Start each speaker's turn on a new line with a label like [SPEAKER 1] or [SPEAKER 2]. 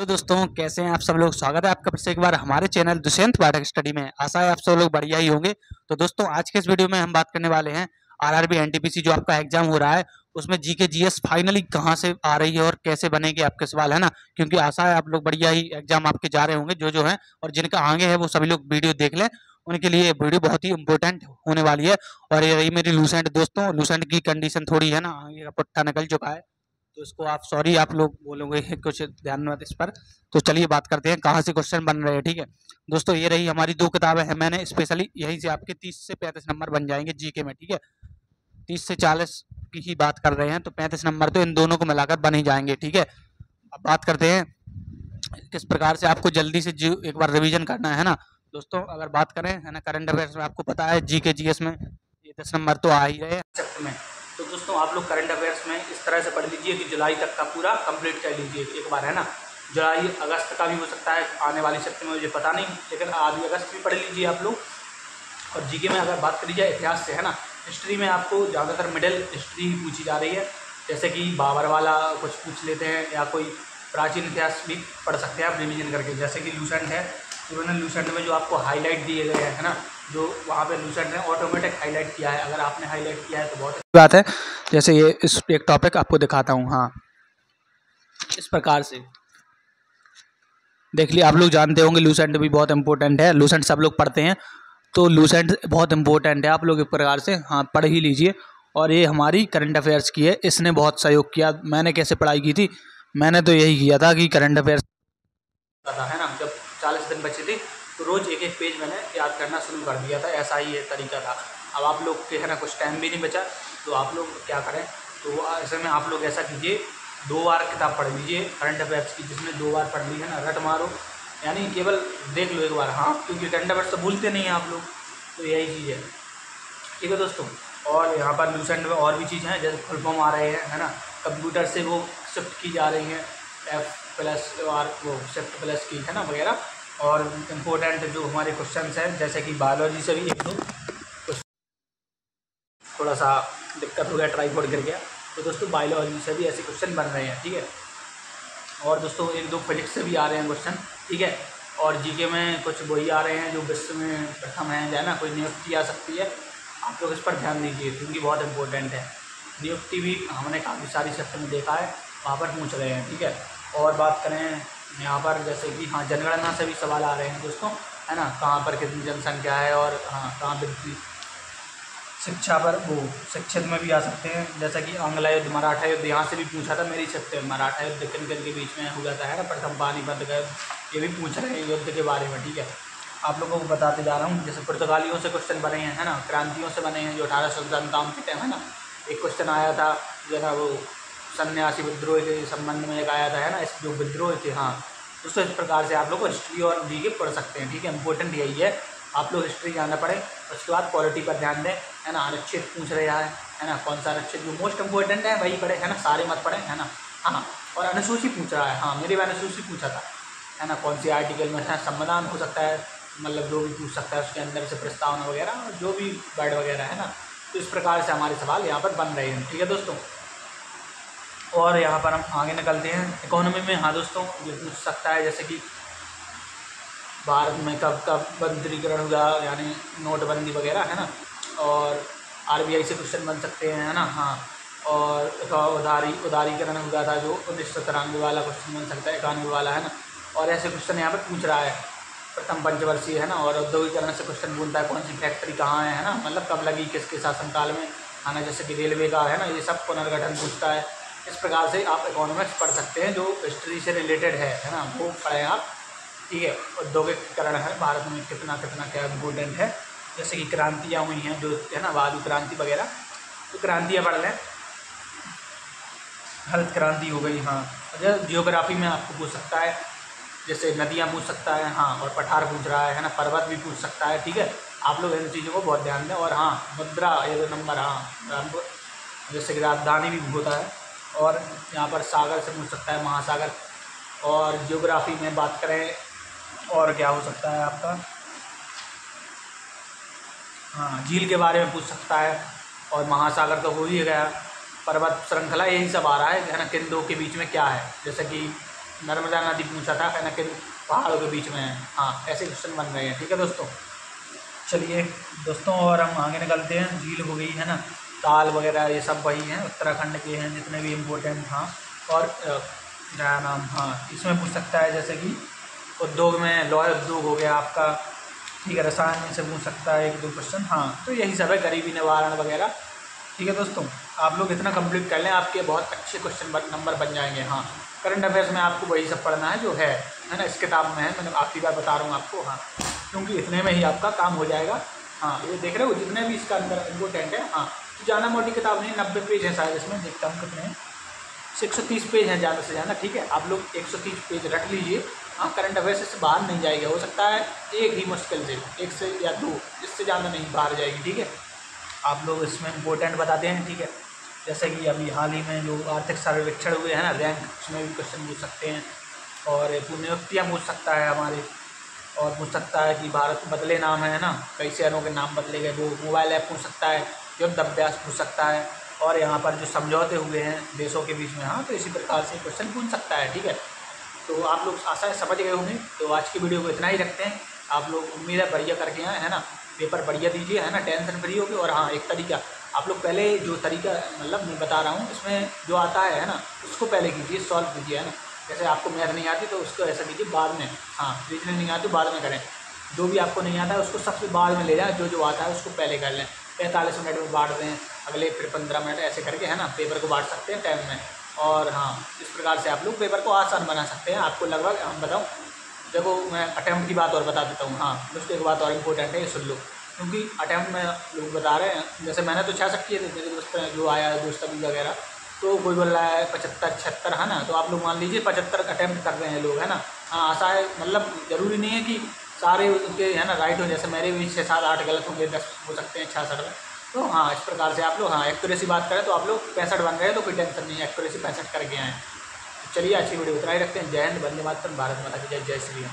[SPEAKER 1] तो दोस्तों कैसे हैं आप सब लोग। स्वागत है आपका फिर से एक बार हमारे चैनल दुष्यंत पाठक स्टडी में। आशा है आप सब लोग बढ़िया ही होंगे। तो दोस्तों आज के इस वीडियो में हम बात करने वाले हैं आरआरबी एनटीपीसी जो आपका एग्जाम हो रहा है उसमें जीके जीएस फाइनली कहां से आ रही है और कैसे बनेंगे आपके सवाल, है ना। क्योंकि आशा है आप लोग बढ़िया ही एग्जाम आपके जा रहे होंगे जो है, और जिनका आगे है वो सभी लोग वीडियो देख लें, उनके लिए वीडियो बहुत ही इंपॉर्टेंट होने वाली है। और ये रही मेरी लूसेंट दोस्तों, लूसेंट की कंडीशन थोड़ी है ना, आगे का पुट्ठा निकल चुका है तो इसको आप सॉरी आप लोग बोलोगे कुछ ध्यान मत इस पर। तो चलिए बात करते हैं कहाँ से क्वेश्चन बन रहे हैं। ठीक है दोस्तों, ये रही हमारी दो किताबें हैं, मैंने स्पेशली यहीं से आपके 30 से 35 नंबर बन जाएंगे जीके में। ठीक है 30 से 40 की ही बात कर रहे हैं तो 35 नंबर तो इन दोनों को मिलाकर बन ही जाएंगे। ठीक है अब बात करते हैं किस प्रकार से आपको जल्दी से एक बार रिवीजन करना है ना दोस्तों। अगर बात करें है ना करंट अफेयर्स में, आपको पता है जीके जीएस में ये 10 नंबर तो आ ही रहे हैं चैप्टर में। तो दोस्तों आप लोग करंट अफेयर्स में इस तरह से पढ़ लीजिए कि जुलाई तक का पूरा कंप्लीट कर लीजिए एक बार, है ना। जुलाई अगस्त का भी हो सकता है आने वाले सप्ताह में, मुझे पता नहीं, लेकिन आधी अगस्त भी पढ़ लीजिए आप लोग। और जीके में अगर बात करी जाए इतिहास से, है ना, हिस्ट्री में आपको ज़्यादातर मिडिल हिस्ट्री पूछी जा रही है, जैसे कि बाबर वाला कुछ पूछ लेते हैं या कोई प्राचीन इतिहास भी पढ़ सकते हैं आप रिवीजन करके। जैसे कि लूसेंट है, उन्होंने लूसेंट में जो आपको हाईलाइट दिए गए हैं, है ना, जो वहाँ पे लूसेंट ने ऑटोमेटिक हाईलाइट किया है। अगर आपने हाईलाइट किया है तो बहुत अच्छी बात है। जैसे ये इस एक टॉपिक आपको दिखाता हूँ, हाँ इस प्रकार से देख लिया। आप लोग जानते होंगे लूसेंट भी बहुत इंपॉर्टेंट है, लूसेंट सब लोग पढ़ते हैं तो लूसेंट बहुत इंपॉर्टेंट है, आप लोग एक प्रकार से हाँ पढ़ ही लीजिए। और ये हमारी करंट अफेयर्स की है, इसने बहुत सहयोग किया। मैंने कैसे पढ़ाई की थी, मैंने तो यही किया था कि करंट अफेयर्स था, है ना, जब 40 दिन बचे थे तो रोज़ एक एक पेज मैंने याद करना शुरू कर दिया था, ऐसा ही ये तरीका था। अब आप लोग के है ना कुछ टाइम भी नहीं बचा तो आप लोग क्या करें, तो ऐसे में आप लोग ऐसा कीजिए 2 बार किताब पढ़ लीजिए करंट अफेयर्स की, जिसमें 2 बार पढ़ ली है ना, रट मारो, यानी केवल देख लो एक बार, हाँ, क्योंकि करंट अफेयर्स तो भूलते नहीं हैं आप लोग, तो यही चीज़ है। ठीक है दोस्तों, और यहाँ पर लूसेंट में और भी चीज़ें हैं, जैसे फुल फॉर्म आ रहे हैं, है ना, कंप्यूटर से वो शिफ्ट की जा रही हैं, F+ और वो शिफ्ट प्लस की, है ना, वगैरह। और इम्पोर्टेंट जो हमारे क्वेश्चंस हैं, जैसे कि बायोलॉजी से भी एक दो थोड़ा सा दिक्कत हो गया, ट्राइपॉड गिर गया, तो दोस्तों बायोलॉजी से भी ऐसे क्वेश्चन बन रहे हैं। ठीक है, और दोस्तों एक दो फिजिक्स से भी आ रहे हैं क्वेश्चन। ठीक है, और जीके में कुछ वही आ रहे हैं जो विश्व में प्रथम है, है ना, कोई नियुक्ति आ सकती है, आप लोग इस पर ध्यान दीजिए क्योंकि बहुत इंपॉर्टेंट है। नियुक्ति भी हमने काफ़ी सारी सेक्टर में देखा है, वहाँ पर पूछ रहे हैं। ठीक है, और बात करें यहाँ पर जैसे कि हाँ जनगणना से भी सवाल आ रहे हैं दोस्तों, है ना, कहाँ पर कितनी जनसंख्या है और हाँ कहाँ पर शिक्षा पर वो शिक्षित में भी आ सकते हैं, जैसा कि आंग्ल युद्ध, मराठा युद्ध, यहाँ से भी पूछा था मेरी छत्तीस मराठा युद्ध किन किन के बीच में हुआ था, है ना, प्रथम पानीपत का, ये भी पूछ रहे हैं युद्ध के बारे में। ठीक है, आप लोगों को बताते जा रहा हूँ, जैसे पुर्तगालियों से क्वेश्चन बने हैं, है ना, क्रांतियों से बने हैं जो 1857 के टाइम, है ना, एक क्वेश्चन आया था जो था वो सन्यासी विद्रोह के संबंध में एक आया था, है ना, इस जो विद्रोह थे, हाँ दोस्तों इस प्रकार से आप लोग को हिस्ट्री और जीके पढ़ सकते हैं। ठीक है, इंपॉर्टेंट यही है, आप लोग हिस्ट्री जानना पड़े, उसके बाद पॉलिटी पर ध्यान दें, है ना। अनुच्छेद पूछ रहा है ना, कौन सा अनुच्छेद जो मोस्ट इंपॉर्टेंट है वही पढ़े, है ना, सारे मत पढ़े, है ना। हाँ, और अनुसूची पूछ रहा है, हाँ मेरे भी अनुसूची पूछा था, है ना, कौन सी आर्टिकल में है, संविधान हो सकता है, मतलब जो भी पूछ सकता है उसके अंदर से प्रस्तावना वगैरह जो भी वर्ड वगैरह, है ना। तो इस प्रकार से हमारे सवाल यहाँ पर बन रहे हैं। ठीक है दोस्तों, और यहाँ पर हम आगे निकलते हैं इकोनॉमी में। हाँ दोस्तों, ये पूछ सकता है जैसे कि भारत में कब कब विमुद्रीकरण हुआ, यानी नोटबंदी वगैरह, है ना, और आरबीआई से क्वेश्चन बन सकते हैं, है ना। हाँ, और उदारीकरण हुआ था जो 1993 वाला क्वेश्चन बन सकता है, 91 वाला, है ना। और ऐसे क्वेश्चन यहाँ पर पूछ रहा है, प्रथम पंचवर्षीय, है ना, और औद्योगिकरण से क्वेश्चन पूछता है कौन सी फैक्ट्री कहाँ है ना, मतलब कब लगी, किसके शासनकाल में, है ना, जैसे कि रेलवे का, है ना, ये सब पुनर्गठन पूछता है। इस प्रकार से आप इकोनॉमिक्स पढ़ सकते हैं जो हिस्ट्री से रिलेटेड है ना, वो पढ़ें आप। ठीक है, औद्योगिकरण है भारत में कितना कितना क्या इम्पोर्टेंट है, जैसे कि क्रांतियाँ हुई हैं जो, है ना, वादु क्रांति वगैरह, तो क्रांतियाँ पढ़ लें, हरित क्रांति हो गई। हाँ, जियोग्राफी में आपको पूछ सकता है, जैसे नदियाँ पूछ सकता है, हाँ, और पठार पूछ रहा है ना, पर्वत भी पूछ सकता है। ठीक है, आप लोग इन चीज़ों को बहुत ध्यान दें। और हाँ मुद्रा ये नंबर, हाँ जैसे कि राजधानी भी होता है, और यहाँ पर सागर से पूछ सकता है, महासागर। और जियोग्राफी में बात करें और क्या हो सकता है आपका, हाँ झील के बारे में पूछ सकता है, और महासागर तो हो ही गया, पर्वत श्रृंखला, यही सब आ रहा है ना, किन दो के बीच में क्या है, जैसे कि नर्मदा नदी पूछा था, कहना कि पहाड़ों के बीच में है। हाँ, ऐसे क्वेश्चन बन रहे हैं। ठीक है दोस्तों, चलिए दोस्तों और हम आगे निकलते हैं। झील हो गई है ना, ताल वगैरह ये सब वही हैं, उत्तराखंड के हैं जितने भी इम्पोर्टेंट। हाँ, और क्या नाम, हाँ इसमें पूछ सकता है जैसे कि उद्योग में लोहा उद्योग हो गया आपका। ठीक है, रसायन में से पूछ सकता है 1-2 क्वेश्चन। हाँ, तो यही सब है, गरीबी निवारण वगैरह। ठीक है दोस्तों, आप लोग इतना कंप्लीट कर लें, आपके बहुत अच्छे क्वेश्चन नंबर बन जाएंगे। हाँ, करंट अफेयर्स में आपको वही सब पढ़ना है जो है ना, इस किताब में है। मैंने आखिरी बार बता रहा हूँ आपको। हाँ, क्योंकि इतने में ही आपका काम हो जाएगा। हाँ, ये देख रहे हो जितने भी इसका अंदर इम्पोर्टेंट है। हाँ, जाना मोटी किताब नहीं, 90 पेज है शायद इसमें, देखता हूँ कितने हैं, 130 पेज हैं ज़्यादा से ज़्यादा। ठीक है, आप लोग 130 पेज रख लीजिए। हाँ, करंट अफेयर्स से बाहर नहीं जाएगा, हो सकता है एक ही मुश्किल से 1 से या 2, इससे ज़्यादा नहीं बाहर जाएगी। ठीक है, आप लोग इसमें इम्पोर्टेंट बताते हैं। ठीक है, जैसे कि अभी हाल ही में जो आर्थिक सर्वेक्षण हुए हैं ना, रैंक, उसमें भी क्वेश्चन पूछ सकते हैं। और पुण्योक्तियाँ पूछ सकता है हमारे, और पूछ सकता है कि भारत बदले नाम है ना, कई शहरों के नाम बदले गए, वो मोबाइल ऐप पूछ सकता है, युद्ध अभ्यास पूछ सकता है, और यहाँ पर जो समझौते हुए हैं देशों के बीच में। हाँ, तो इसी प्रकार से क्वेश्चन पूछ सकता है। ठीक है, तो आप लोग आशा है समझ गए होंगे। तो आज की वीडियो को इतना ही रखते हैं। आप लोग उम्मीद है बढ़िया करके आए, है ना, पेपर बढ़िया दीजिए, है ना, टेंशन फ्री होगी। और हाँ, एक तरीका आप लोग पहले जो तरीका मतलब मैं बता रहा हूँ, इसमें जो आता है ना, उसको पहले कीजिए, सॉल्व कीजिए, है ना। जैसे आपको मैथ नहीं आती तो उसको ऐसा कीजिए बाद में। हाँ, रीजनिंग नहीं आती बाद में करें। जो भी आपको नहीं आता है उसको सबसे बाद में ले जाएं, जो आता है उसको पहले कर लें। 45 मिनट में बांट दें, अगले फिर 15 मिनट, ऐसे करके, है ना, पेपर को बांट सकते हैं टाइम में। और हाँ, इस प्रकार से आप लोग पेपर को आसान बना सकते हैं। आपको लगभग हम बताऊँ, देखो मैं अटैम्प्ट की बात और बता देता हूँ। हाँ दोस्तों, एक बात और इम्पोर्टेंट है, ये सुन लो, क्योंकि अटैम्प्ट में लोग बता रहे हैं, जैसे मैंने तो 66 किए थे, मेरे दोस्त जो आया है दोस्त अभी वगैरह, तो कोई बोल रहा है 75, 76, है ना। तो आप लोग मान लीजिए 75 अटैम्प्ट कर रहे हैं लोग, है ना। हाँ, आशा है, मतलब ज़रूरी नहीं है कि सारे उनके, है ना, राइट हो। जैसे मेरे भी 6, 7, 8 गलत होंगे, 10 हो सकते हैं 66 में। तो हाँ, इस प्रकार से आप लोग, हाँ, एक्यूरेसी बात करें तो आप लोग 65 बन गए तो कोई टेंशन नहीं है, एक्यूरेसी 65 करके आए। तो चलिए, अच्छी वीडियो उतना ही रखते हैं। जय हिंद, वंदे मातरम, भारत माता की जय, जय श्री राम।